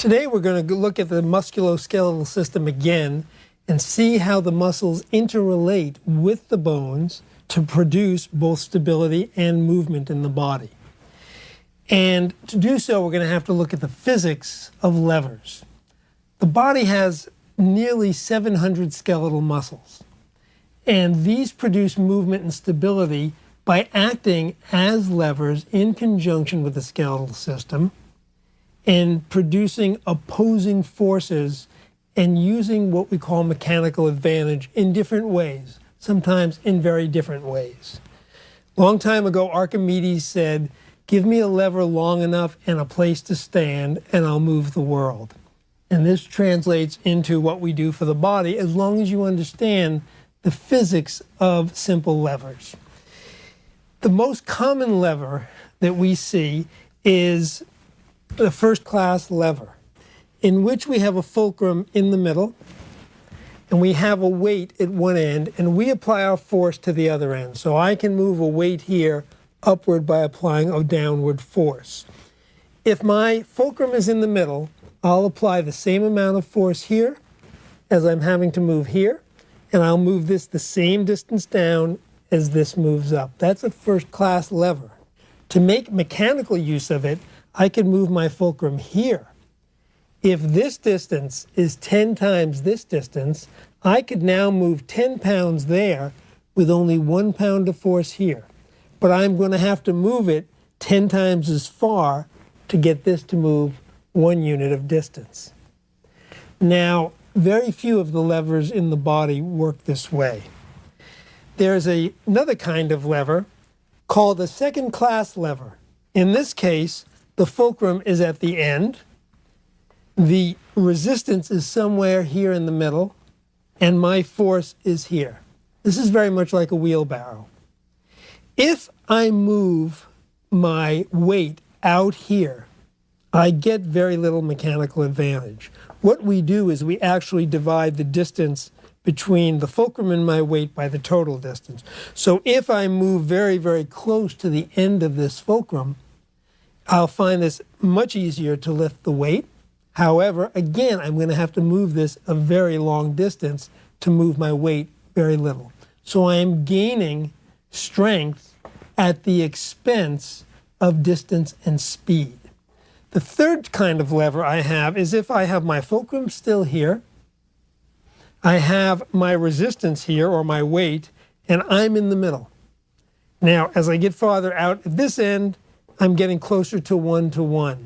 Today we're going to look at the musculoskeletal system again and see how the muscles interrelate with the bones to produce both stability and movement in the body. And to do so, we're going to have to look at the physics of levers. The body has nearly 700 skeletal muscles, and these produce movement and stability by acting as levers in conjunction with the skeletal system and producing opposing forces and using what we call mechanical advantage in different ways, sometimes in very different ways. Long time ago, Archimedes said, "Give me a lever long enough and a place to stand, and I'll move the world." And this translates into what we do for the body as long as you understand the physics of simple levers. The most common lever that we see is the first-class lever, in which we have a fulcrum in the middle, and we have a weight at one end, and we apply our force to the other end. So I can move a weight here upward by applying a downward force. If my fulcrum is in the middle, I'll apply the same amount of force here as I'm having to move here, and I'll move this the same distance down as this moves up. That's a first-class lever. To make mechanical use of it, I can move my fulcrum here. If this distance is 10 times this distance, I could now move 10 pounds there with only 1 pound of force here. But I'm going to have to move it 10 times as far to get this to move 1 unit of distance. Now, very few of the levers in the body work this way. There's another kind of lever called a second-class lever. In this case, the fulcrum is at the end, the resistance is somewhere here in the middle, and my force is here. This is very much like a wheelbarrow. If I move my weight out here, I get very little mechanical advantage. What we do is we actually divide the distance between the fulcrum and my weight by the total distance. So if I move very, very close to the end of this fulcrum, I'll find this much easier to lift the weight. However, again, I'm going to have to move this a very long distance to move my weight very little. So I am gaining strength at the expense of distance and speed. The third kind of lever I have is if I have my fulcrum still here, I have my resistance here, or my weight, and I'm in the middle. Now, as I get farther out at this end, I'm getting closer to 1-to-1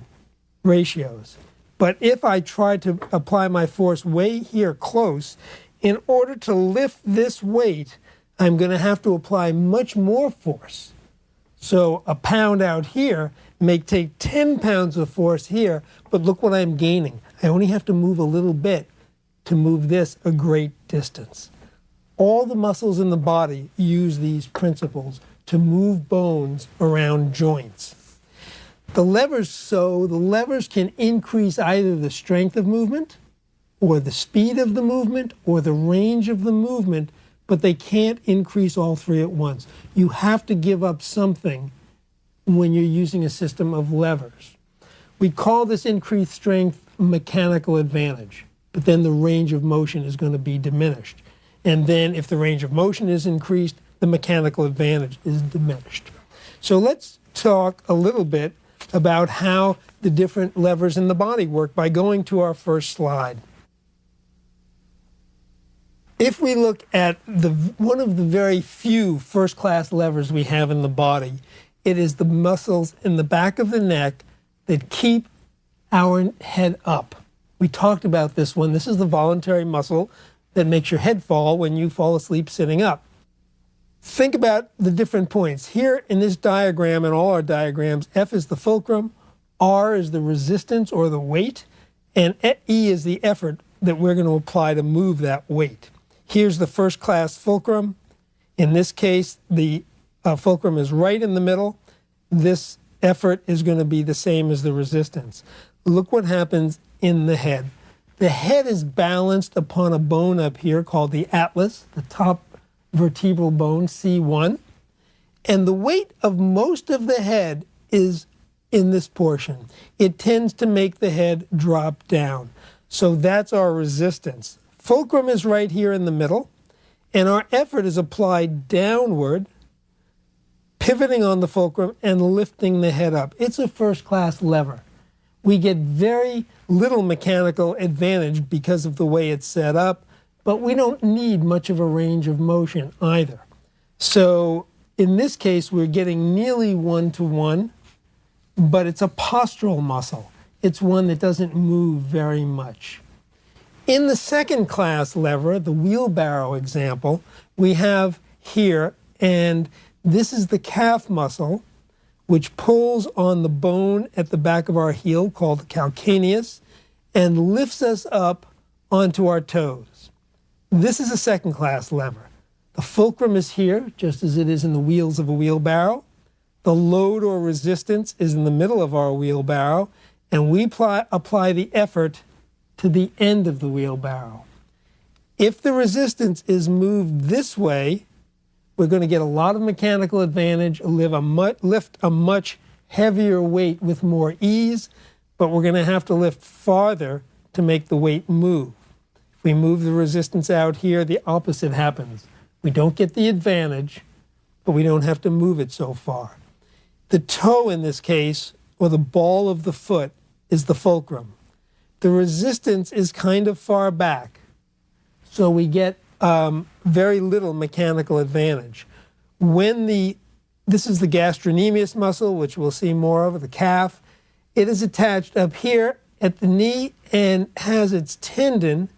ratios. But if I try to apply my force way here close, in order to lift this weight, I'm going to have to apply much more force. So a pound out here may take 10 pounds of force here, but look what I'm gaining. I only have to move a little bit to move this a great distance. All the muscles in the body use these principles to move bones around joints. The levers can increase either the strength of movement, or the speed of the movement, or the range of the movement, but they can't increase all three at once. You have to give up something when you're using a system of levers. We call this increased strength mechanical advantage, but then the range of motion is going to be diminished. And then if the range of motion is increased, the mechanical advantage is diminished. So let's talk a little bit about how the different levers in the body work by going to our first slide. If we look at one of the very few first-class levers we have in the body, it is the muscles in the back of the neck that keep our head up. We talked about this one. This is the voluntary muscle that makes your head fall when you fall asleep sitting up. Think about the different points. Here in this diagram and all our diagrams, F is the fulcrum, R is the resistance or the weight, and E is the effort that we're going to apply to move that weight. Here's the first-class fulcrum. In this case, the fulcrum is right in the middle. This effort is going to be the same as the resistance. Look what happens in the head. The head is balanced upon a bone up here called the atlas, the top vertebral bone, C1. And the weight of most of the head is in this portion. It tends to make the head drop down. So that's our resistance. Fulcrum is right here in the middle, and our effort is applied downward, pivoting on the fulcrum and lifting the head up. It's a first-class lever. We get very little mechanical advantage because of the way it's set up, but we don't need much of a range of motion either. So in this case, we're getting nearly 1-to-1, but it's a postural muscle. It's one that doesn't move very much. In the second-class lever, the wheelbarrow example, we have here, and this is the calf muscle, which pulls on the bone at the back of our heel called the calcaneus and lifts us up onto our toes. This is a second-class lever. The fulcrum is here, just as it is in the wheels of a wheelbarrow. The load or resistance is in the middle of our wheelbarrow, and we apply the effort to the end of the wheelbarrow. If the resistance is moved this way, we're going to get a lot of mechanical advantage, lift a much heavier weight with more ease, but we're going to have to lift farther to make the weight move. If we move the resistance out here, the opposite happens. We don't get the advantage, but we don't have to move it so far. The toe in this case, or the ball of the foot, is the fulcrum. The resistance is kind of far back, so we get very little mechanical advantage. This is the gastrocnemius muscle, which we'll see more of, the calf. It is attached up here at the knee and has its tendon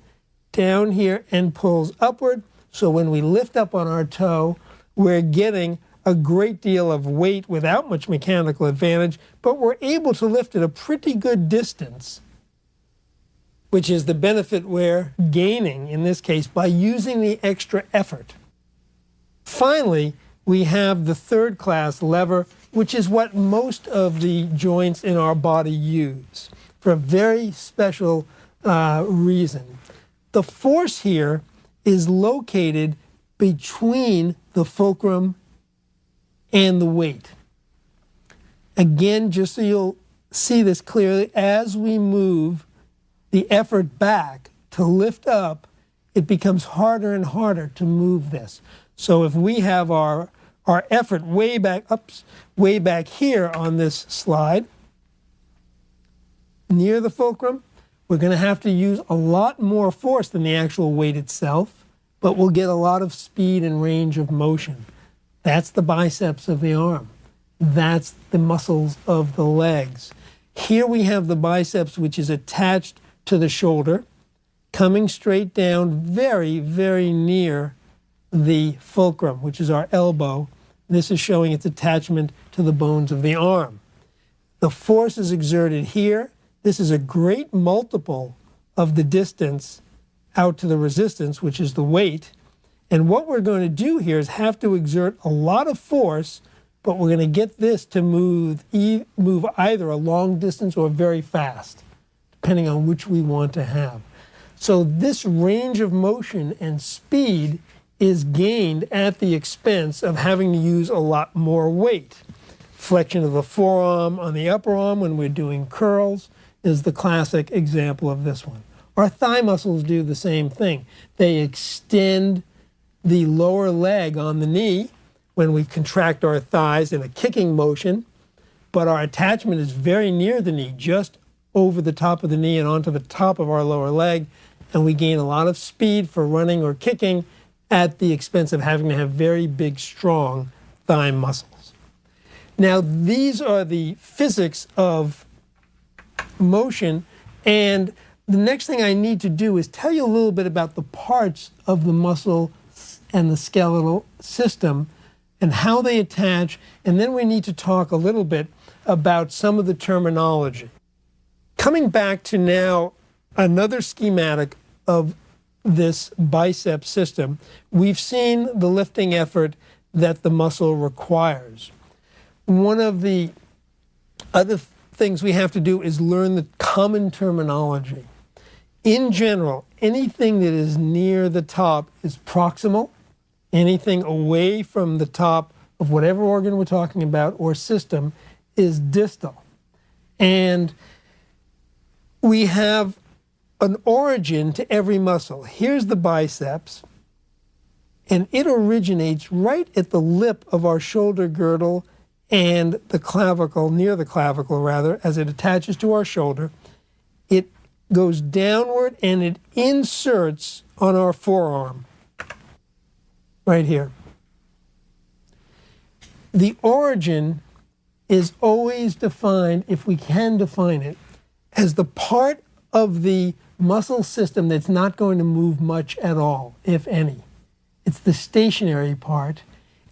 down here and pulls upward. So when we lift up on our toe, we're getting a great deal of weight without much mechanical advantage, but we're able to lift at a pretty good distance, which is the benefit we're gaining in this case by using the extra effort. Finally, we have the third-class lever, which is what most of the joints in our body use for a very special reason. The force here is located between the fulcrum and the weight. Again, just so you'll see this clearly, as we move the effort back to lift up, it becomes harder and harder to move this. So if we have our effort way back here on this slide, near the fulcrum, we're going to have to use a lot more force than the actual weight itself, but we'll get a lot of speed and range of motion. That's the biceps of the arm. That's the muscles of the legs. Here we have the biceps, which is attached to the shoulder, coming straight down very, very near the fulcrum, which is our elbow. This is showing its attachment to the bones of the arm. The force is exerted here. This is a great multiple of the distance out to the resistance, which is the weight. And what we're going to do here is have to exert a lot of force, but we're going to get this to move either a long distance or very fast, depending on which we want to have. So this range of motion and speed is gained at the expense of having to use a lot more weight. Flexion of the forearm on the upper arm when we're doing curls is the classic example of this one. Our thigh muscles do the same thing. They extend the lower leg on the knee when we contract our thighs in a kicking motion, but our attachment is very near the knee, just over the top of the knee and onto the top of our lower leg, and we gain a lot of speed for running or kicking at the expense of having to have very big, strong thigh muscles. Now, these are the physics of motion, and the next thing I need to do is tell you a little bit about the parts of the muscle and the skeletal system and how they attach, and then we need to talk a little bit about some of the terminology. Coming back to now another schematic of this bicep system, we've seen the lifting effort that the muscle requires. One of the other things we have to do is learn the common terminology. In general, anything that is near the top is proximal. Anything away from the top of whatever organ we're talking about or system is distal. And we have an origin to every muscle. Here's the biceps, and it originates right at the lip of our shoulder girdle and the clavicle, near the clavicle rather, as it attaches to our shoulder. It goes downward and it inserts on our forearm, right here. The origin is always defined, if we can define it, as the part of the muscle system that's not going to move much at all, if any. It's the stationary part,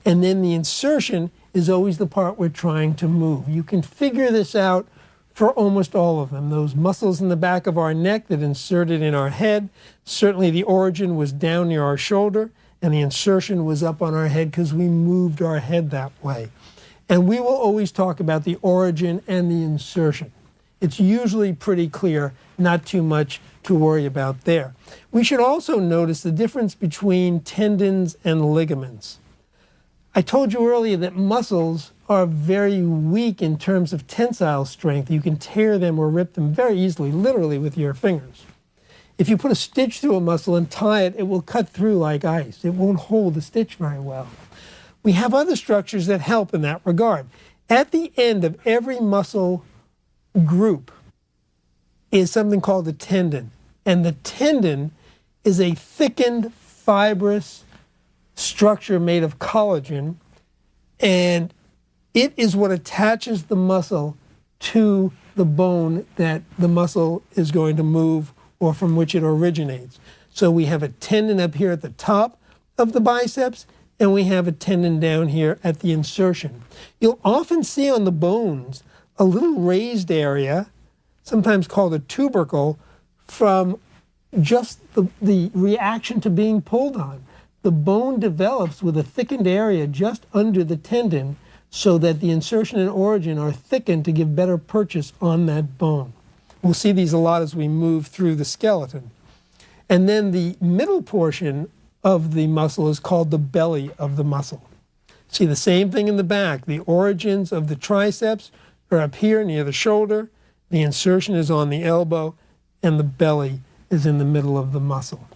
and then the insertion is always the part we're trying to move. You can figure this out for almost all of them. Those muscles in the back of our neck that inserted in our head, certainly the origin was down near our shoulder, and the insertion was up on our head because we moved our head that way. And we will always talk about the origin and the insertion. It's usually pretty clear, not too much to worry about there. We should also notice the difference between tendons and ligaments. I told you earlier that muscles are very weak in terms of tensile strength. You can tear them or rip them very easily, literally with your fingers. If you put a stitch through a muscle and tie it, it will cut through like ice. It won't hold the stitch very well. We have other structures that help in that regard. At the end of every muscle group is something called a tendon. And the tendon is a thickened, fibrous structure made of collagen, and it is what attaches the muscle to the bone that the muscle is going to move or from which it originates. So we have a tendon up here at the top of the biceps, and we have a tendon down here at the insertion. You'll often see on the bones a little raised area, sometimes called a tubercle, from just the reaction to being pulled on. The bone develops with a thickened area just under the tendon so that the insertion and origin are thickened to give better purchase on that bone. We'll see these a lot as we move through the skeleton. And then the middle portion of the muscle is called the belly of the muscle. See the same thing in the back. The origins of the triceps are up here near the shoulder, the insertion is on the elbow, and the belly is in the middle of the muscle.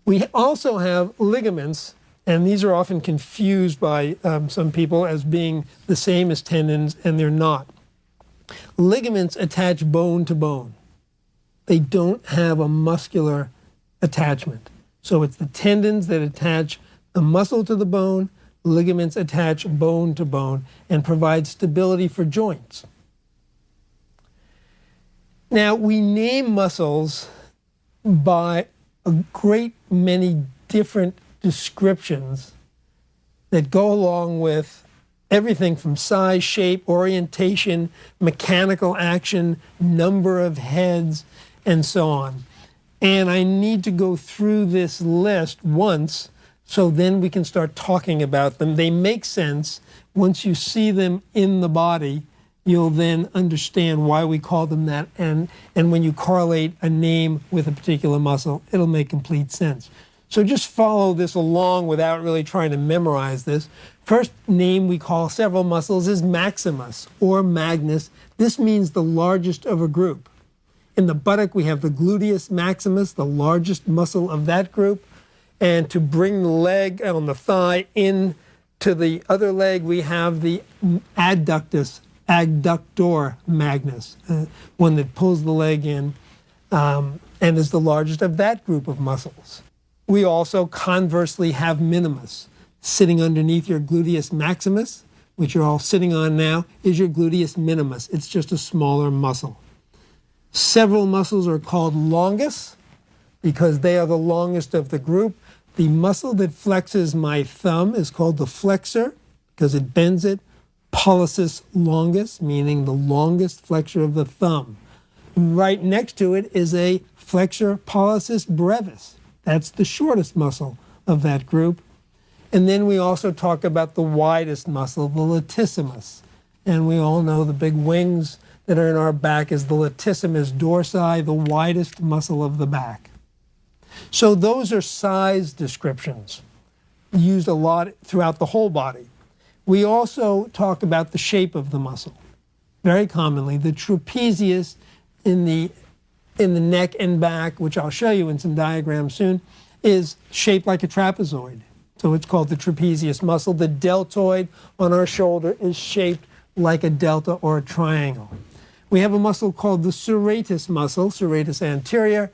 We also have ligaments, and these are often confused by some people as being the same as tendons, and they're not. Ligaments attach bone to bone. They don't have a muscular attachment. So it's the tendons that attach the muscle to the bone, ligaments attach bone to bone and provide stability for joints. Now, we name muscles by a great many different descriptions that go along with everything from size, shape, orientation, mechanical action, number of heads, and so on. And I need to go through this list once so then we can start talking about them. They make sense. Once you see them in the body, you'll then understand why we call them that. And when you correlate a name with a particular muscle, it'll make complete sense. So just follow this along without really trying to memorize this. First name we call several muscles is maximus or magnus. This means the largest of a group. In the buttock, we have the gluteus maximus, the largest muscle of that group. And to bring the leg on the thigh in to the other leg, we have the adductor magnus, one that pulls the leg in and is the largest of that group of muscles. We also conversely have minimus. Sitting underneath your gluteus maximus, which you're all sitting on now, is your gluteus minimus. It's just a smaller muscle. Several muscles are called longus because they are the longest of the group. The muscle that flexes my thumb is called the flexor because it bends it. Pollicis longus, meaning the longest flexor of the thumb. Right next to it is a flexor pollicis brevis. That's the shortest muscle of that group. And then we also talk about the widest muscle, the latissimus. And we all know the big wings that are in our back is the latissimus dorsi, the widest muscle of the back. So those are size descriptions used a lot throughout the whole body. We also talk about the shape of the muscle. very commonly. The trapezius in the neck and back, which I'll show you in some diagrams soon, is shaped like a trapezoid. So it's called the trapezius muscle. The deltoid on our shoulder is shaped like a delta or a triangle. We have a muscle called the serratus muscle, serratus anterior,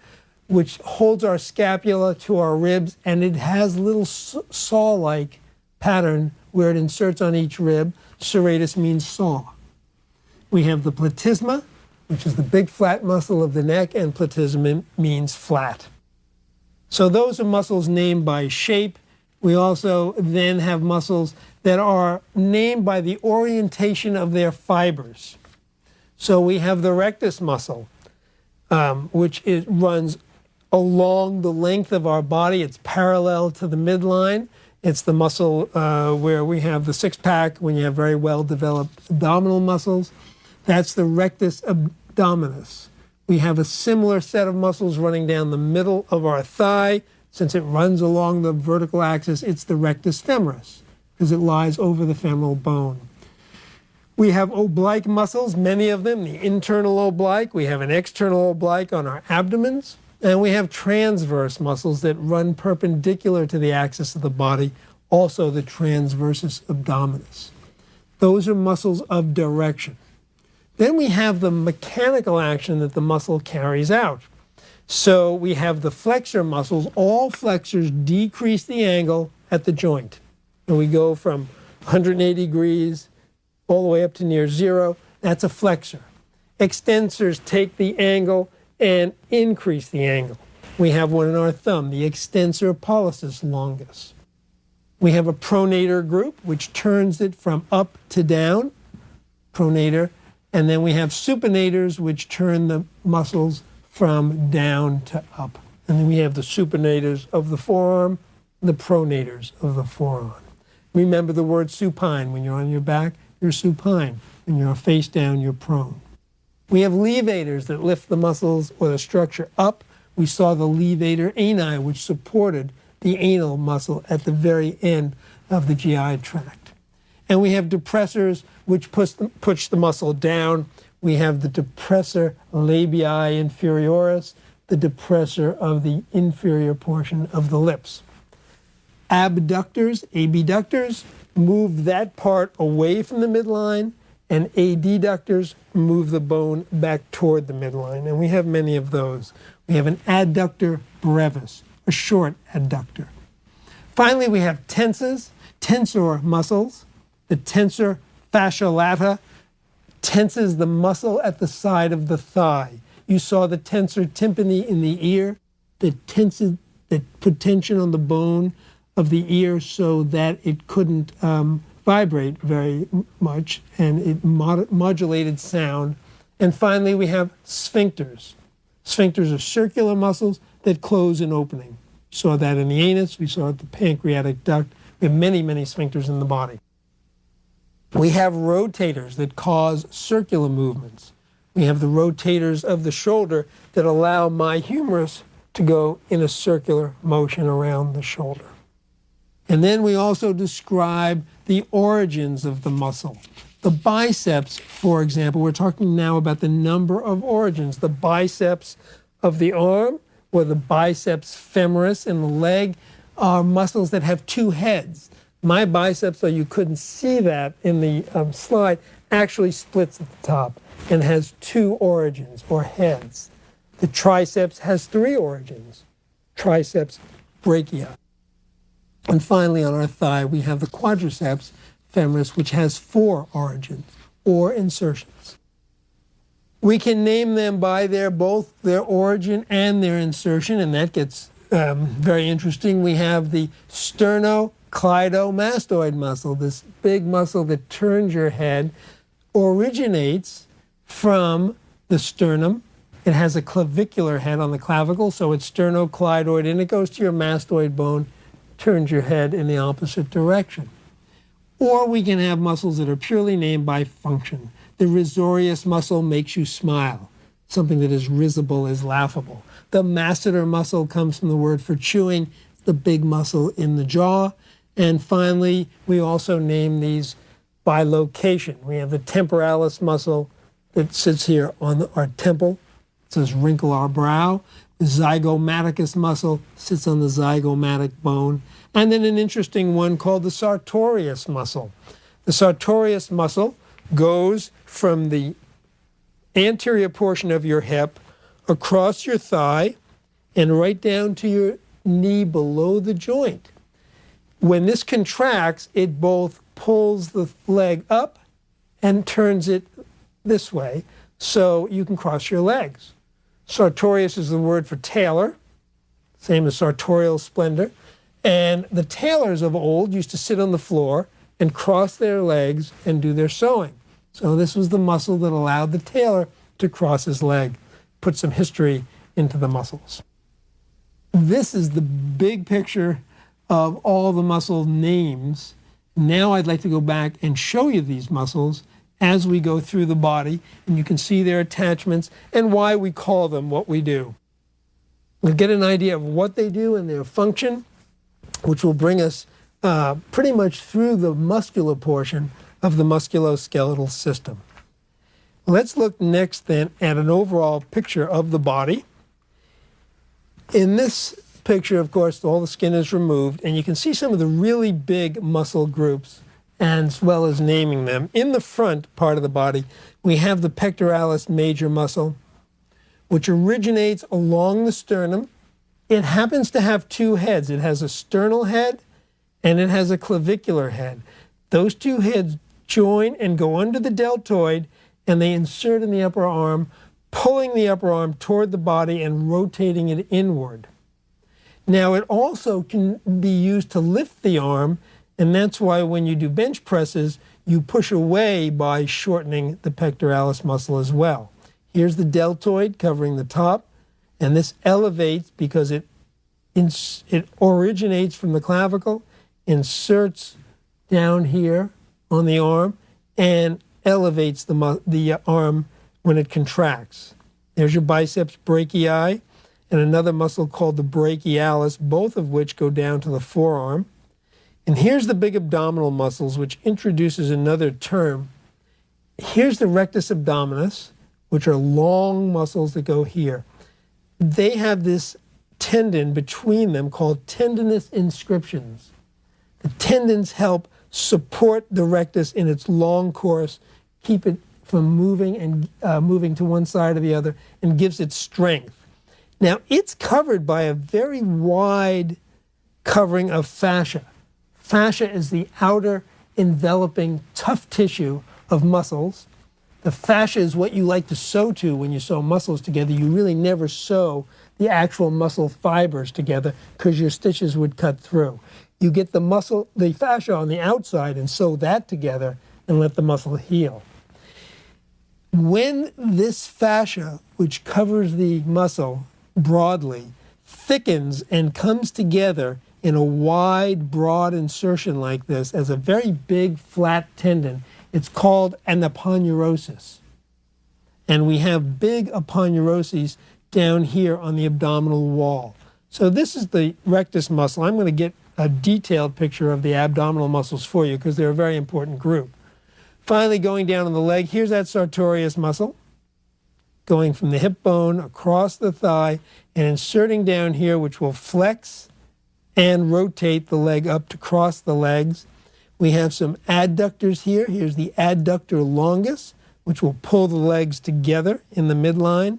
which holds our scapula to our ribs, and it has a little saw-like pattern where it inserts on each rib. Serratus means saw. We have the platysma, which is the big flat muscle of the neck, and platysma means flat. So those are muscles named by shape. We also then have muscles that are named by the orientation of their fibers. So we have the rectus muscle, which runs along the length of our body. It's parallel to the midline. It's the muscle where we have the six-pack when you have very well-developed abdominal muscles. That's the rectus abdominis. We have a similar set of muscles running down the middle of our thigh. Since it runs along the vertical axis, it's the rectus femoris, because it lies over the femoral bone. We have oblique muscles, many of them, the internal oblique. We have an external oblique on our abdomens. And we have transverse muscles that run perpendicular to the axis of the body, also the transversus abdominis. Those are muscles of direction. Then we have the mechanical action that the muscle carries out. So we have the flexor muscles. All flexors decrease the angle at the joint. And we go from 180 degrees all the way up to near zero. That's a flexor. Extensors take the angle and increase the angle. We have one in our thumb, the extensor pollicis longus. We have a pronator group, which turns it from up to down, pronator. And then we have supinators, which turn the muscles from down to up. And then we have the supinators of the forearm, the pronators of the forearm. Remember the word supine. When you're on your back, you're supine. When you're face down, you're prone. We have levators that lift the muscles or the structure up. We saw the levator ani, which supported the anal muscle at the very end of the GI tract. And we have depressors, which push the muscle down. We have the depressor labii inferioris, the depressor of the inferior portion of the lips. Abductors, abductors, move that part away from the midline, and adductors move the bone back toward the midline. And we have many of those. We have an adductor brevis, a short adductor. Finally, we have tensor muscles. The tensor fascia lata tenses the muscle at the side of the thigh. You saw the tensor tympani in the ear that put tension on the bone of the ear so that it couldn't vibrate very much, and it modulated sound. And finally, we have sphincters. Sphincters are circular muscles that close an opening. We saw that in the anus. We saw it in the pancreatic duct. We have many, many sphincters in the body. We have rotators that cause circular movements. We have the rotators of the shoulder that allow my humerus to go in a circular motion around the shoulder. And then we also describe the origins of the muscle. The biceps, for example, we're talking now about the number of origins. The biceps of the arm, or the biceps femoris in the leg, are muscles that have two heads. My biceps, though you couldn't see that in the slide, actually splits at the top and has two origins, or heads. The triceps has three origins, triceps brachii. And finally, on our thigh, we have the quadriceps femoris, which has four origins, or insertions. We can name them by both their origin and their insertion, and that gets very interesting. We have the sternocleidomastoid muscle, this big muscle that turns your head, originates from the sternum. It has a clavicular head on the clavicle, so it's sternocleidoid, and it goes to your mastoid bone, turns your head in the opposite direction. Or we can have muscles that are purely named by function. The risorius muscle makes you smile. Something that is risible is laughable. The masseter muscle comes from the word for chewing, the big muscle in the jaw. And finally, we also name these by location. We have the temporalis muscle, that sits here on our temple. It says wrinkle our brow. The zygomaticus muscle sits on the zygomatic bone. And then an interesting one called the sartorius muscle. The sartorius muscle goes from the anterior portion of your hip across your thigh and right down to your knee below the joint. When this contracts, it both pulls the leg up and turns it this way so you can cross your legs. Sartorius is the word for tailor, same as sartorial splendor. And the tailors of old used to sit on the floor and cross their legs and do their sewing. So this was the muscle that allowed the tailor to cross his leg, put some history into the muscles. This is the big picture of all the muscle names. Now I'd like to go back and show you these muscles as we go through the body, and you can see their attachments and why we call them what we do. We'll get an idea of what they do and their function, which will bring us pretty much through the muscular portion of the musculoskeletal system. Let's look next then at an overall picture of the body. In this picture, of course, all the skin is removed, and you can see some of the really big muscle groups as well as naming them. In the front part of the body, we have the pectoralis major muscle, which originates along the sternum. It happens to have two heads. It has a sternal head and it has a clavicular head. Those two heads join and go under the deltoid, and they insert in the upper arm, pulling the upper arm toward the body and rotating it inward. Now, it also can be used to lift the arm, and that's why when you do bench presses, you push away by shortening the pectoralis muscle as well. Here's the deltoid covering the top, and this elevates because it originates from the clavicle, inserts down here on the arm, and elevates the arm when it contracts. There's your biceps brachii and another muscle called the brachialis, both of which go down to the forearm. And here's the big abdominal muscles, which introduces another term. Here's the rectus abdominis, which are long muscles that go here. They have this tendon between them called tendinous inscriptions. The tendons help support the rectus in its long course, keep it from moving and moving to one side or the other, and gives it strength. Now, it's covered by a very wide covering of fascia. Fascia is the outer enveloping tough tissue of muscles. The fascia is what you like to sew to when you sew muscles together. You really never sew the actual muscle fibers together because your stitches would cut through. You get the fascia on the outside and sew that together and let the muscle heal. When this fascia, which covers the muscle broadly, thickens and comes together in a wide, broad insertion like this as a very big, flat tendon, it's called an aponeurosis. And we have big aponeuroses down here on the abdominal wall. So this is the rectus muscle. I'm going to get a detailed picture of the abdominal muscles for you because they're a very important group. Finally, going down on the leg, here's that sartorius muscle, going from the hip bone across the thigh and inserting down here, which will flex and rotate the leg up to cross the legs. We have some adductors here. Here's the adductor longus, which will pull the legs together in the midline.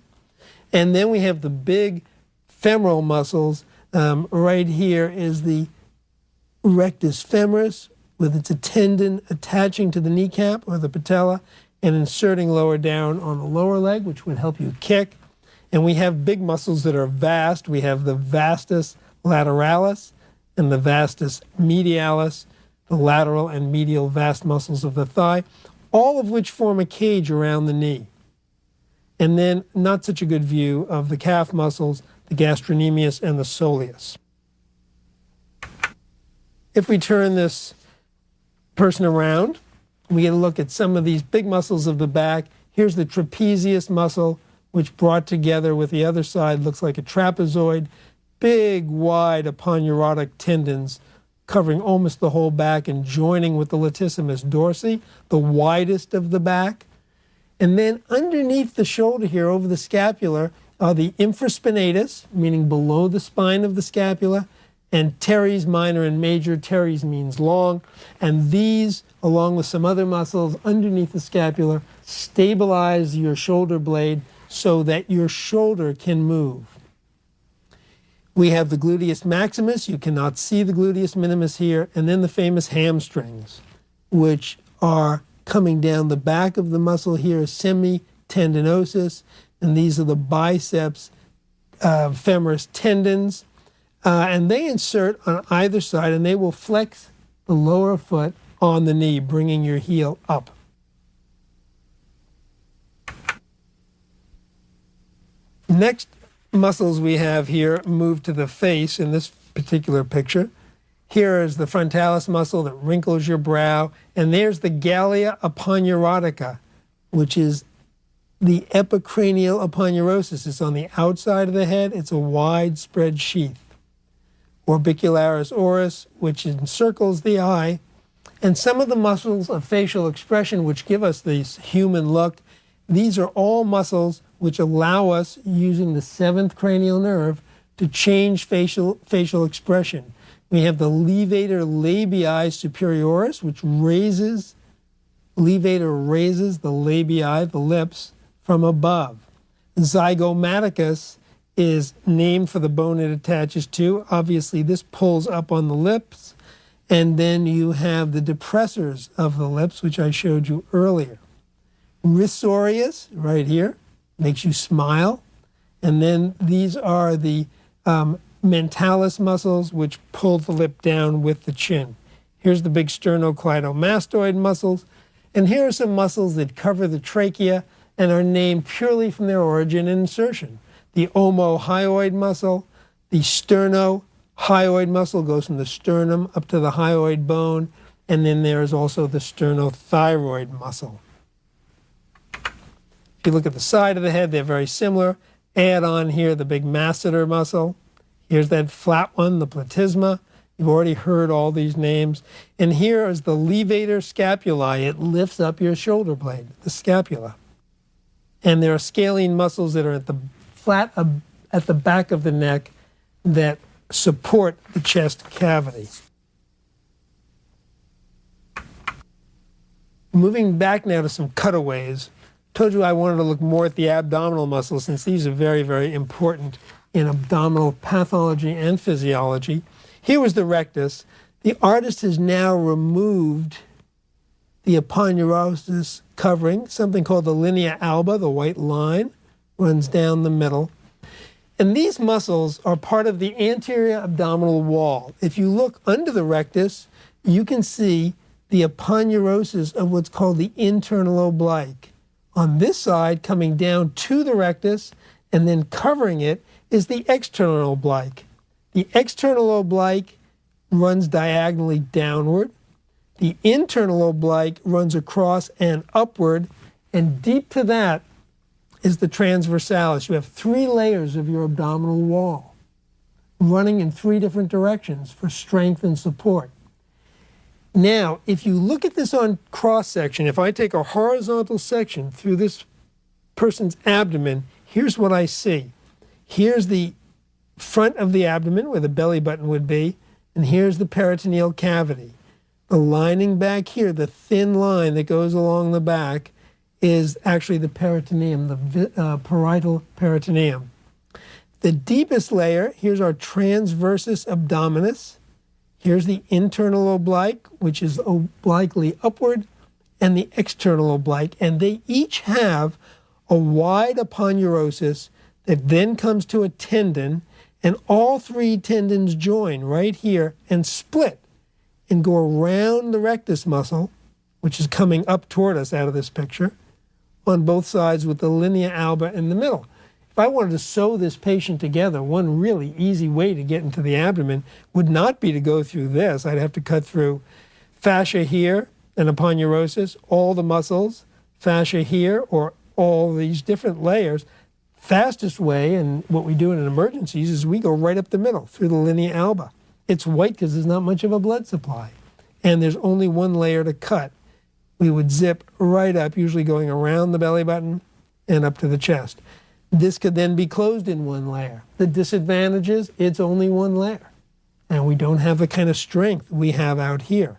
And then we have the big femoral muscles. Right here is the rectus femoris, with its tendon attaching to the kneecap or the patella and inserting lower down on the lower leg, which would help you kick. And we have big muscles that are vast. We have the vastus lateralis and the vastus medialis, the lateral and medial vast muscles of the thigh, all of which form a cage around the knee. And then not such a good view of the calf muscles, the gastrocnemius and the soleus. If we turn this person around, we get a look at some of these big muscles of the back. Here's the trapezius muscle, which brought together with the other side looks like a trapezoid. Big, wide aponeurotic tendons covering almost the whole back and joining with the latissimus dorsi, the widest of the back. And then underneath the shoulder here, over the scapula, are the infraspinatus, meaning below the spine of the scapula, and teres minor and major. Teres means long. And these, along with some other muscles underneath the scapula, stabilize your shoulder blade so that your shoulder can move. We have the gluteus maximus. You cannot see the gluteus minimus here. And then the famous hamstrings, which are coming down the back of the muscle here, semitendinosus. And these are the biceps femoris tendons. And they insert on either side, and they will flex the lower foot on the knee, bringing your heel up. Next muscles we have here move to the face in this particular picture. Here is the frontalis muscle that wrinkles your brow, and there's the gallia aponeurotica, which is the epicranial aponeurosis. It's on the outside of the head. It's a widespread sheath. Orbicularis oris, which encircles the eye, and some of the muscles of facial expression which give us this human look. These are all muscles which allow us, using the seventh cranial nerve, to change facial expression. We have the levator labii superioris, which raises the labii, the lips, from above. Zygomaticus is named for the bone it attaches to. Obviously, this pulls up on the lips. And then you have the depressors of the lips, which I showed you earlier. Risorius, right here, makes you smile. And then these are the mentalis muscles, which pull the lip down with the chin. Here's the big sternocleidomastoid muscles. And here are some muscles that cover the trachea and are named purely from their origin and insertion. The omohyoid muscle, the sternohyoid muscle goes from the sternum up to the hyoid bone, and then there is also the sternothyroid muscle. If you look at the side of the head, they're very similar. Add on here the big masseter muscle. Here's that flat one, the platysma. You've already heard all these names. And here is the levator scapulae. It lifts up your shoulder blade, the scapula. And there are scalene muscles that are at the flat at the back of the neck that support the chest cavity. Moving back now to some cutaways. Told you I wanted to look more at the abdominal muscles, since these are very, very important in abdominal pathology and physiology. Here was the rectus. The artist has now removed the aponeurosis covering, something called the linea alba, the white line, runs down the middle. And these muscles are part of the anterior abdominal wall. If you look under the rectus, you can see the aponeurosis of what's called the internal oblique. On this side, coming down to the rectus and then covering it, is the external oblique. The external oblique runs diagonally downward. The internal oblique runs across and upward, and deep to that is the transversalis. You have 3 layers of your abdominal wall running in 3 different directions for strength and support. Now, if you look at this on cross-section, if I take a horizontal section through this person's abdomen, here's what I see. Here's the front of the abdomen where the belly button would be, and here's the peritoneal cavity. The lining back here, the thin line that goes along the back, is actually the peritoneum, the parietal peritoneum. The deepest layer, here's our transversus abdominis. Here's the internal oblique, which is obliquely upward, and the external oblique. And they each have a wide aponeurosis that then comes to a tendon, and all 3 tendons join right here and split and go around the rectus muscle, which is coming up toward us out of this picture, on both sides with the linea alba in the middle. If I wanted to sew this patient together, one really easy way to get into the abdomen would not be to go through this. I'd have to cut through fascia here, and aponeurosis, all the muscles, fascia here, or all these different layers. Fastest way, and what we do in emergencies, is we go right up the middle through the linea alba. It's white because there's not much of a blood supply, and there's only 1 layer to cut. we would zip right up, usually going around the belly button and up to the chest. This could then be closed in one layer. The disadvantage is it's only one layer, and we don't have the kind of strength we have out here.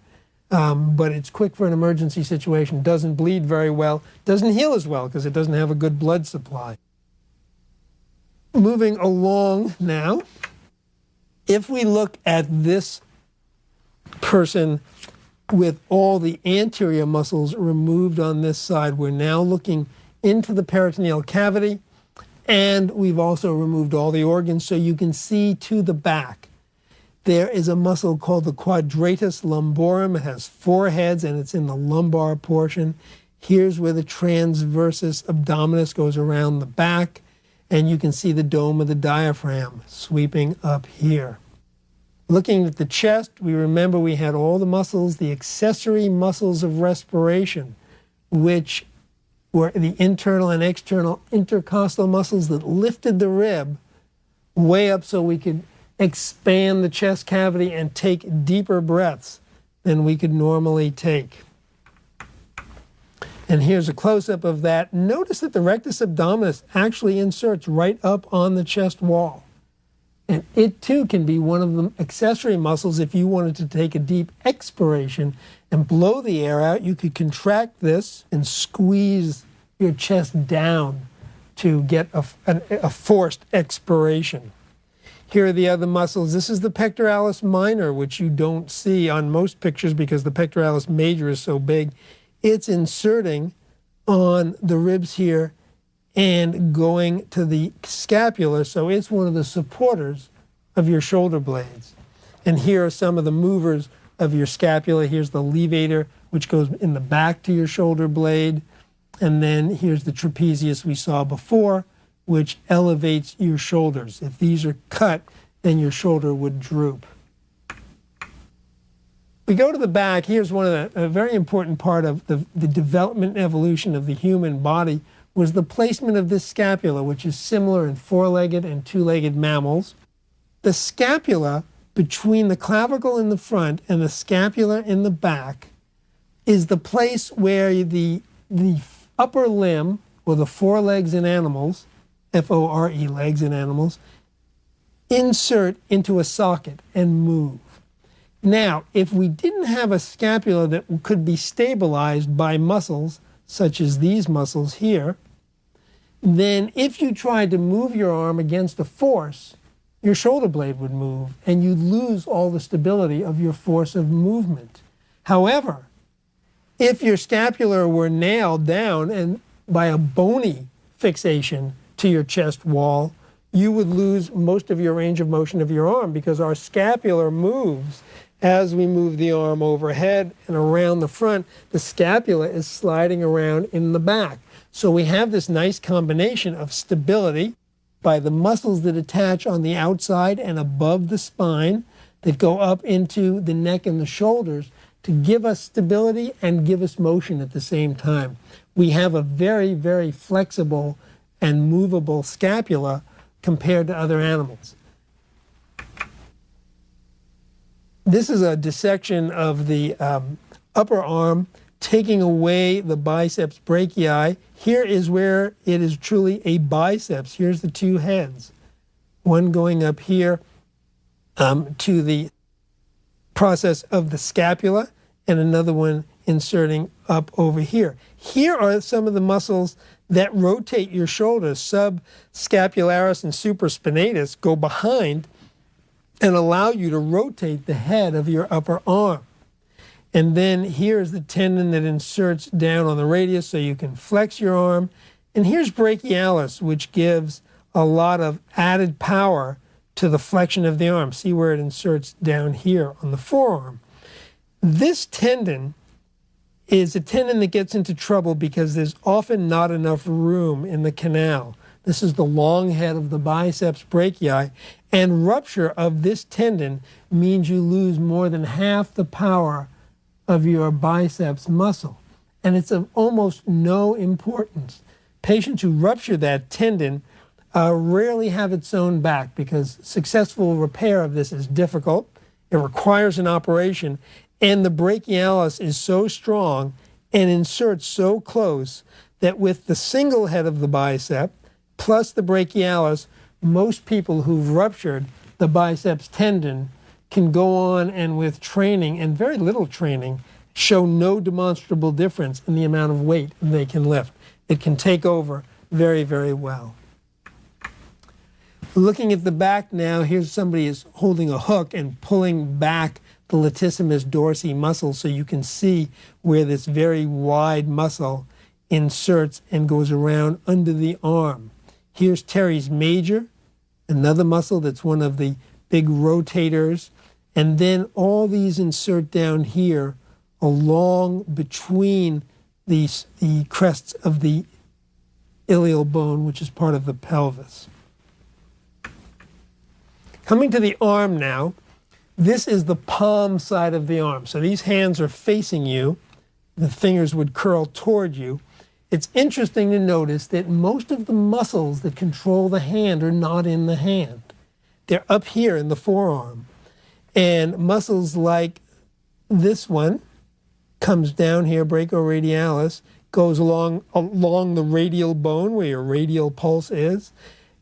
But it's quick for an emergency situation, doesn't bleed very well, doesn't heal as well because it doesn't have a good blood supply. Moving along now, if we look at this person with all the anterior muscles removed on this side, we're now looking into the peritoneal cavity, and we've also removed all the organs so you can see to the back. There is a muscle called the quadratus lumborum. It has 4 heads, and it's in the lumbar portion. Here's where the transversus abdominis goes around the back, and you can see the dome of the diaphragm sweeping up here. Looking at the chest, we remember we had all the muscles, the accessory muscles of respiration, which were the internal and external intercostal muscles that lifted the rib way up so we could expand the chest cavity and take deeper breaths than we could normally take. And here's a close-up of that. Notice that the rectus abdominis actually inserts right up on the chest wall. And it too can be one of the accessory muscles. If you wanted to take a deep expiration and blow the air out, you could contract this and squeeze your chest down to get a forced expiration. Here are the other muscles. This is the pectoralis minor, which you don't see on most pictures because the pectoralis major is so big. It's inserting on the ribs here and going to the scapula, so it's one of the supporters of your shoulder blades. And here are some of the movers of your scapula. Here's the levator, which goes in the back to your shoulder blade. And then here's the trapezius we saw before, which elevates your shoulders. If these are cut, then your shoulder would droop. We go to the back. Here's one of a very important part of the development and evolution of the human body was the placement of this scapula, which is similar in 4-legged and 2-legged mammals. The scapula between the clavicle in the front and the scapula in the back is the place where the upper limb, or the forelegs in animals, F-O-R-E, legs in animals, insert into a socket and move. Now, if we didn't have a scapula that could be stabilized by muscles, such as these muscles here, then if you tried to move your arm against a force, your shoulder blade would move, and you'd lose all the stability of your force of movement. However, if your scapula were nailed down and by a bony fixation to your chest wall, you would lose most of your range of motion of your arm because our scapula moves as we move the arm overhead and around the front. The scapula is sliding around in the back. So we have this nice combination of stability by the muscles that attach on the outside and above the spine that go up into the neck and the shoulders to give us stability and give us motion at the same time. We have a very, very flexible and movable scapula compared to other animals. This is a dissection of the upper arm, taking away the biceps brachii. Here is where it is truly a biceps. Here's the 2 heads, one going up here to the process of the scapula, and another one inserting up over here. Here are some of the muscles that rotate your shoulders. Subscapularis and supraspinatus go behind and allow you to rotate the head of your upper arm. And then here's the tendon that inserts down on the radius so you can flex your arm. And here's brachialis, which gives a lot of added power to the flexion of the arm. See where it inserts down here on the forearm. This tendon is a tendon that gets into trouble because there's often not enough room in the canal. This is the long head of the biceps brachii, and rupture of this tendon means you lose more than half the power of your biceps muscle. And it's of almost no importance. Patients who rupture that tendon rarely have it sewn back because successful repair of this is difficult. It requires an operation, and the brachialis is so strong and insert so close that with the single head of the bicep plus the brachialis, most people who've ruptured the biceps tendon can go on and with training and very little training show no demonstrable difference in the amount of weight they can lift. It can take over very, very well. Looking at the back now, here's somebody is holding a hook and pulling back the latissimus dorsi muscle so you can see where this very wide muscle inserts and goes around under the arm. Here's teres major, another muscle that's one of the big rotators, and then all these insert down here along between the crests of the iliac bone, which is part of the pelvis. Coming to the arm now, this is the palm side of the arm. So these hands are facing you. The fingers would curl toward you. It's interesting to notice that most of the muscles that control the hand are not in the hand. They're up here in the forearm. And muscles like this one comes down here, brachioradialis, goes along the radial bone where your radial pulse is.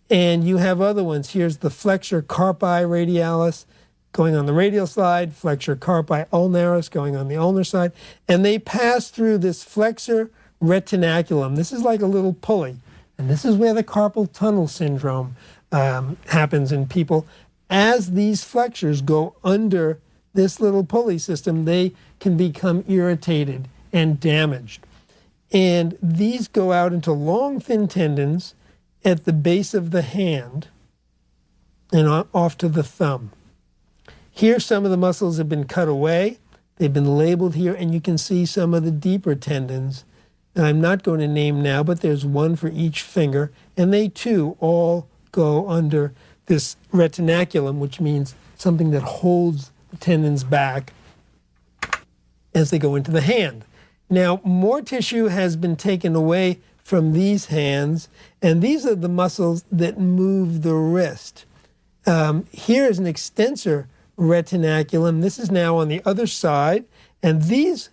And you have other ones. Here's the flexor carpi radialis going on the radial side, flexor carpi ulnaris going on the ulnar side. And they pass through this flexor retinaculum. This is like a little pulley. And this is where the carpal tunnel syndrome happens in people. As these flexors go under this little pulley system, they can become irritated and damaged. And these go out into long, thin tendons at the base of the hand and off to the thumb. Here, some of the muscles have been cut away. They've been labeled here, and you can see some of the deeper tendons. And I'm not going to name now, but there's one for each finger, and they too all go under this retinaculum, which means something that holds the tendons back as they go into the hand. Now, more tissue has been taken away from these hands, and these are the muscles that move the wrist. Here is an extensor retinaculum. This is now on the other side, and these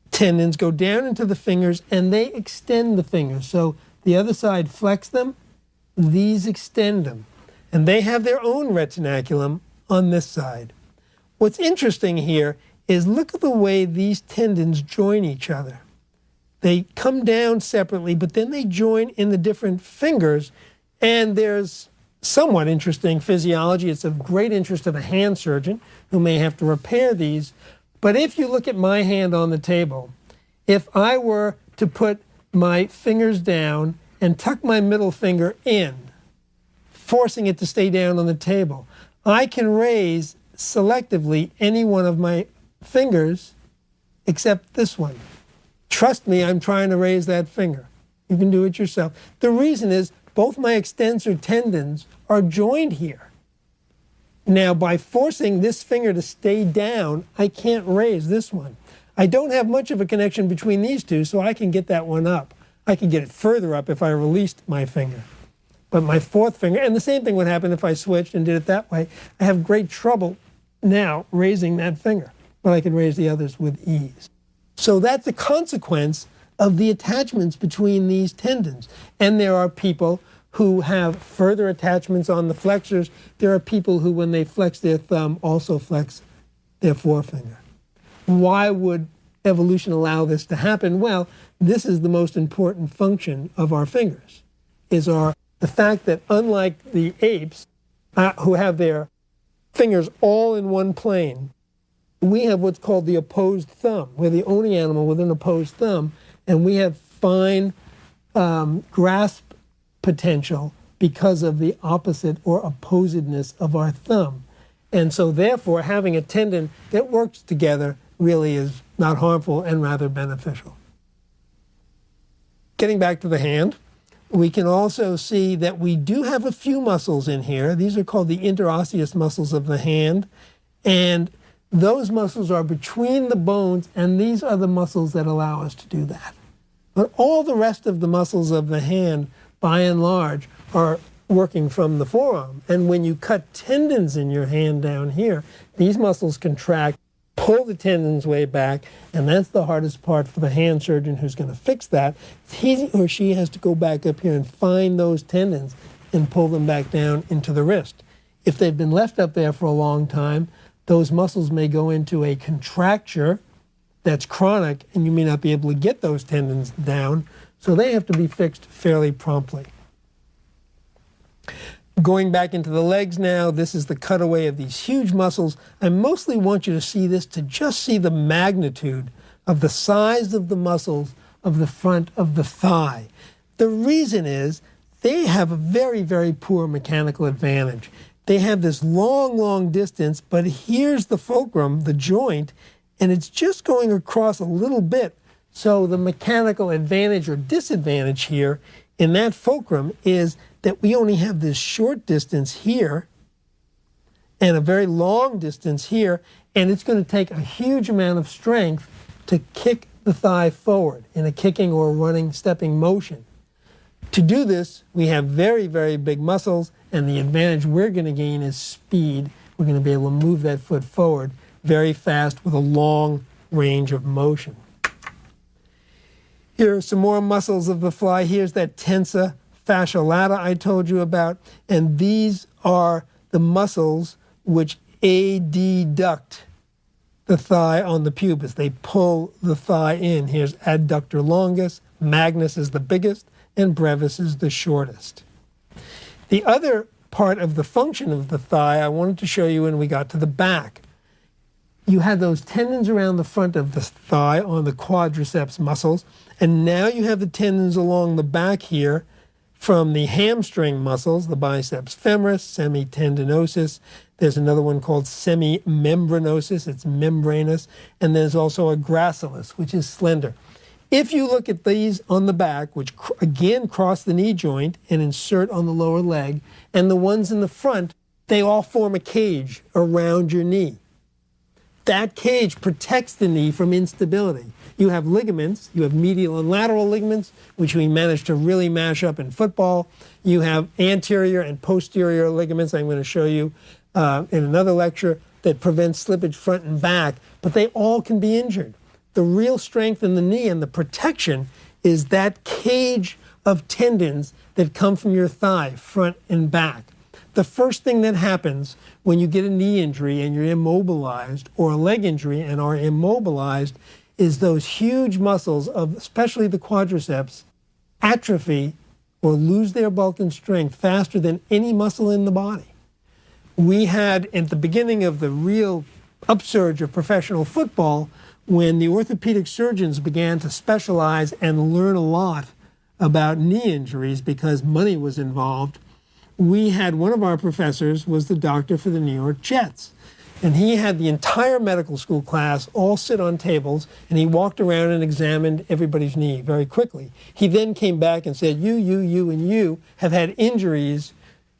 tendons go down into the fingers and they extend the fingers. So the other side flex them, these extend them. And they have their own retinaculum on this side. What's interesting here is look at the way these tendons join each other. They come down separately, but then they join in the different fingers, and there's somewhat interesting physiology. It's of great interest to the hand surgeon who may have to repair these. But if you look at my hand on the table, if I were to put my fingers down and tuck my middle finger in, forcing it to stay down on the table, I can raise selectively any one of my fingers except this one. Trust me, I'm trying to raise that finger. You can do it yourself. The reason is both my extensor tendons are joined here. Now, by forcing this finger to stay down, I can't raise this one. I don't have much of a connection between these two, so I can get that one up. I can get it further up if I released my finger. But my fourth finger, and the same thing would happen if I switched and did it that way, I have great trouble now raising that finger, but I can raise the others with ease. So that's a consequence of the attachments between these tendons. And there are people who have further attachments on the flexors. There are people who, when they flex their thumb, also flex their forefinger. Why would evolution allow this to happen? Well, this is the most important function of our fingers, is the fact that unlike the apes, who have their fingers all in one plane, we have what's called the opposed thumb. We're the only animal with an opposed thumb, and we have fine grasp potential because of the opposite or opposedness of our thumb. And so therefore, having a tendon that works together really is not harmful and rather beneficial. Getting back to the hand, we can also see that we do have a few muscles in here. These are called the interosseous muscles of the hand. And those muscles are between the bones, and these are the muscles that allow us to do that. But all the rest of the muscles of the hand, by and large, are working from the forearm. And when you cut tendons in your hand down here, these muscles contract pull the tendons way back, and that's the hardest part for the hand surgeon who's going to fix that. He or she has to go back up here and find those tendons and pull them back down into the wrist. If they've been left up there for a long time, those muscles may go into a contracture that's chronic, and you may not be able to get those tendons down, so they have to be fixed fairly promptly. Going back into the legs now, this is the cutaway of these huge muscles. I mostly want you to see this to just see the magnitude of the size of the muscles of the front of the thigh. The reason is they have a very, very poor mechanical advantage. They have this long, long distance, but here's the fulcrum, the joint, and it's just going across a little bit. So the mechanical advantage or disadvantage here in that fulcrum is that we only have this short distance here and a very long distance here, and it's going to take a huge amount of strength to kick the thigh forward in a kicking or running, stepping motion. To do this, we have very, very big muscles, and the advantage we're going to gain is speed. We're going to be able to move that foot forward very fast with a long range of motion. Here are some more muscles of the thigh. Here's that tensa fascia lata I told you about, and these are the muscles which adduct the thigh on the pubis. They pull the thigh in. Here's adductor longus, magnus is the biggest, and brevis is the shortest. The other part of the function of the thigh I wanted to show you when we got to the back. You had those tendons around the front of the thigh on the quadriceps muscles, and now you have the tendons along the back here from the hamstring muscles, the biceps femoris, semitendinosus. There's another one called semimembranosus, it's membranous, and there's also a gracilis, which is slender. If you look at these on the back, which again cross the knee joint and insert on the lower leg, and the ones in the front, they all form a cage around your knee. That cage protects the knee from instability. You have ligaments, you have medial and lateral ligaments, which we managed to really mash up in football. You have anterior and posterior ligaments, I'm going to show you in another lecture, that prevent slippage front and back, but they all can be injured. The real strength in the knee and the protection is that cage of tendons that come from your thigh, front and back. The first thing that happens when you get a knee injury and you're immobilized, or a leg injury and are immobilized, is those huge muscles of especially the quadriceps atrophy or lose their bulk and strength faster than any muscle in the body. We had at the beginning of the real upsurge of professional football, when the orthopedic surgeons began to specialize and learn a lot about knee injuries because money was involved, we had one of our professors was the doctor for the New York Jets. And he had the entire medical school class all sit on tables, and he walked around and examined everybody's knee very quickly. He then came back and said, you, and you have had injuries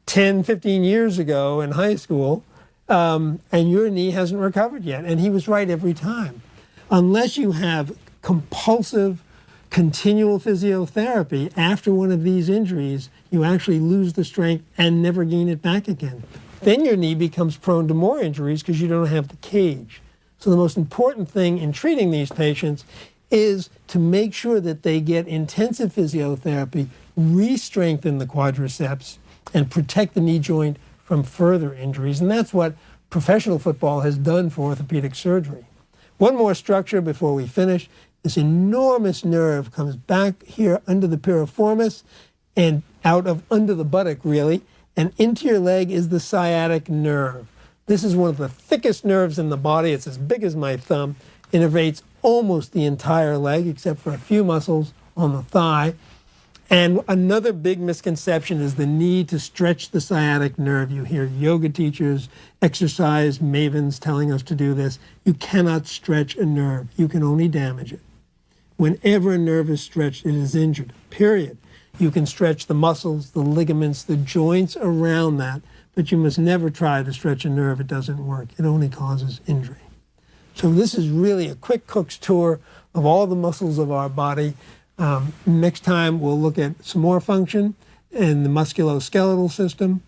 10, 15 years ago in high school, and your knee hasn't recovered yet. And he was right every time. Unless you have compulsive, continual physiotherapy after one of these injuries, you actually lose the strength and never gain it back again. Then your knee becomes prone to more injuries because you don't have the cage. So the most important thing in treating these patients is to make sure that they get intensive physiotherapy, re-strengthen the quadriceps, and protect the knee joint from further injuries. And that's what professional football has done for orthopedic surgery. One more structure before we finish. This enormous nerve comes back here under the piriformis and out of under the buttock, really, and into your leg is the sciatic nerve. This is one of the thickest nerves in the body. It's as big as my thumb. It innervates almost the entire leg, except for a few muscles on the thigh. And another big misconception is the need to stretch the sciatic nerve. You hear yoga teachers, exercise mavens telling us to do this. You cannot stretch a nerve. You can only damage it. Whenever a nerve is stretched, it is injured, period. You can stretch the muscles, the ligaments, the joints around that, but you must never try to stretch a nerve. It doesn't work. It only causes injury. So this is really a quick cook's tour of all the muscles of our body. Next time, we'll look at some more function in the musculoskeletal system.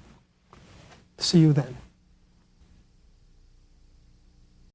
See you then.